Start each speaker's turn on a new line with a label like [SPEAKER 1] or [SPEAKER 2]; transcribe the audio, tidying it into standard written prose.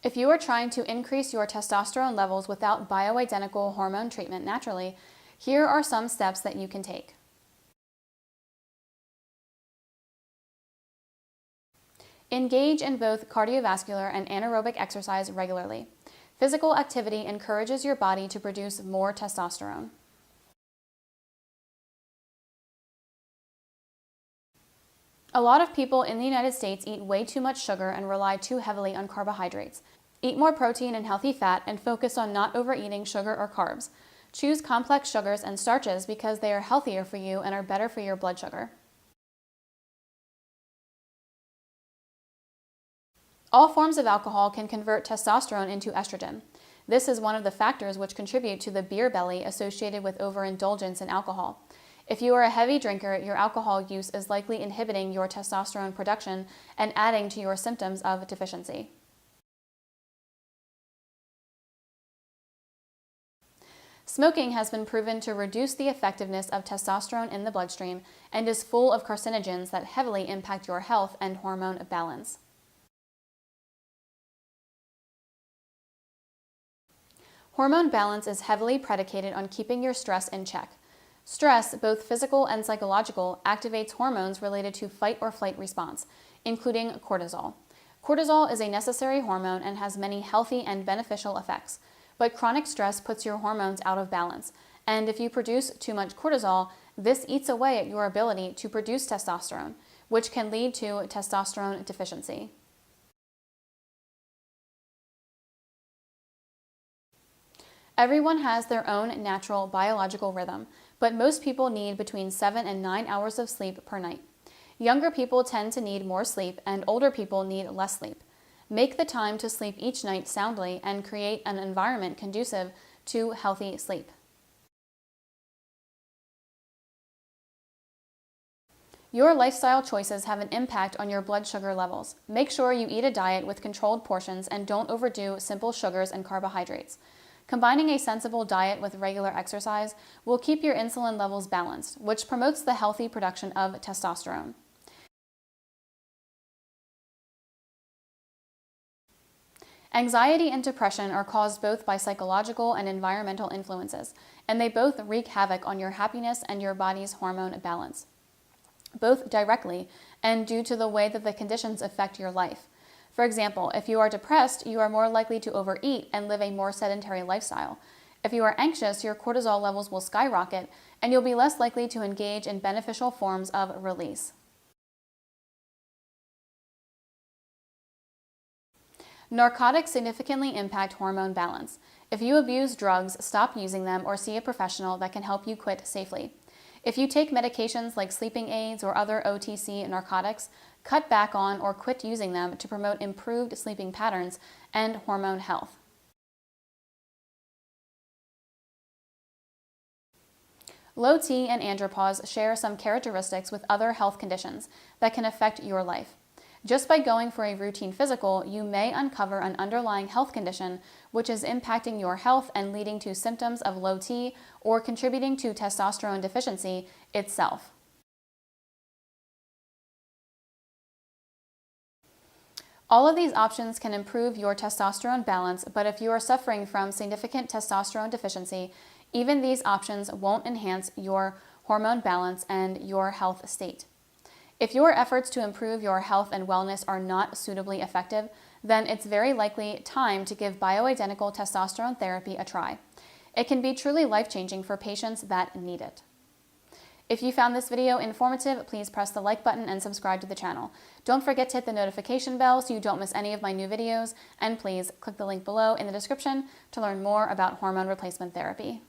[SPEAKER 1] If you are trying to increase your testosterone levels without bioidentical hormone treatment naturally, here are some steps that you can take. Engage in both cardiovascular and anaerobic exercise regularly. Physical activity encourages your body to produce more testosterone. A lot of people in the United States eat way too much sugar and rely too heavily on carbohydrates. Eat more protein and healthy fat and focus on not overeating sugar or carbs. Choose complex sugars and starches because they are healthier for you and are better for your blood sugar. All forms of alcohol can convert testosterone into estrogen. This is one of the factors which contribute to the beer belly associated with overindulgence in alcohol. If you are a heavy drinker, your alcohol use is likely inhibiting your testosterone production and adding to your symptoms of deficiency. Smoking has been proven to reduce the effectiveness of testosterone in the bloodstream and is full of carcinogens that heavily impact your health and hormone balance. Hormone balance is heavily predicated on keeping your stress in check. Stress, both physical and psychological, activates hormones related to fight or flight response, including cortisol. Cortisol is a necessary hormone and has many healthy and beneficial effects, but chronic stress puts your hormones out of balance, and if you produce too much cortisol, this eats away at your ability to produce testosterone, which can lead to testosterone deficiency. Everyone has their own natural biological rhythm, but most people need between 7 and 9 hours of sleep per night. Younger people tend to need more sleep, and older people need less sleep. Make the time to sleep each night soundly and create an environment conducive to healthy sleep. Your lifestyle choices have an impact on your blood sugar levels. Make sure you eat a diet with controlled portions and don't overdo simple sugars and carbohydrates. Combining a sensible diet with regular exercise will keep your insulin levels balanced, which promotes the healthy production of testosterone. Anxiety and depression are caused both by psychological and environmental influences, and they both wreak havoc on your happiness and your body's hormone balance, both directly and due to the way that the conditions affect your life. For example, if you are depressed, you are more likely to overeat and live a more sedentary lifestyle. If you are anxious, your cortisol levels will skyrocket, and you'll be less likely to engage in beneficial forms of release. Narcotics significantly impact hormone balance. If you abuse drugs, stop using them or see a professional that can help you quit safely. If you take medications like sleeping aids or other OTC narcotics, cut back on or quit using them to promote improved sleeping patterns and hormone health. Low T and andropause share some characteristics with other health conditions that can affect your life. Just by going for a routine physical, you may uncover an underlying health condition which is impacting your health and leading to symptoms of low T or contributing to testosterone deficiency itself. All of these options can improve your testosterone balance, but if you are suffering from significant testosterone deficiency, even these options won't enhance your hormone balance and your health state. If your efforts to improve your health and wellness are not suitably effective, then it's very likely time to give bioidentical testosterone therapy a try. It can be truly life-changing for patients that need it. If you found this video informative, please press the like button and subscribe to the channel. Don't forget to hit the notification bell so you don't miss any of my new videos, and please click the link below in the description to learn more about hormone replacement therapy.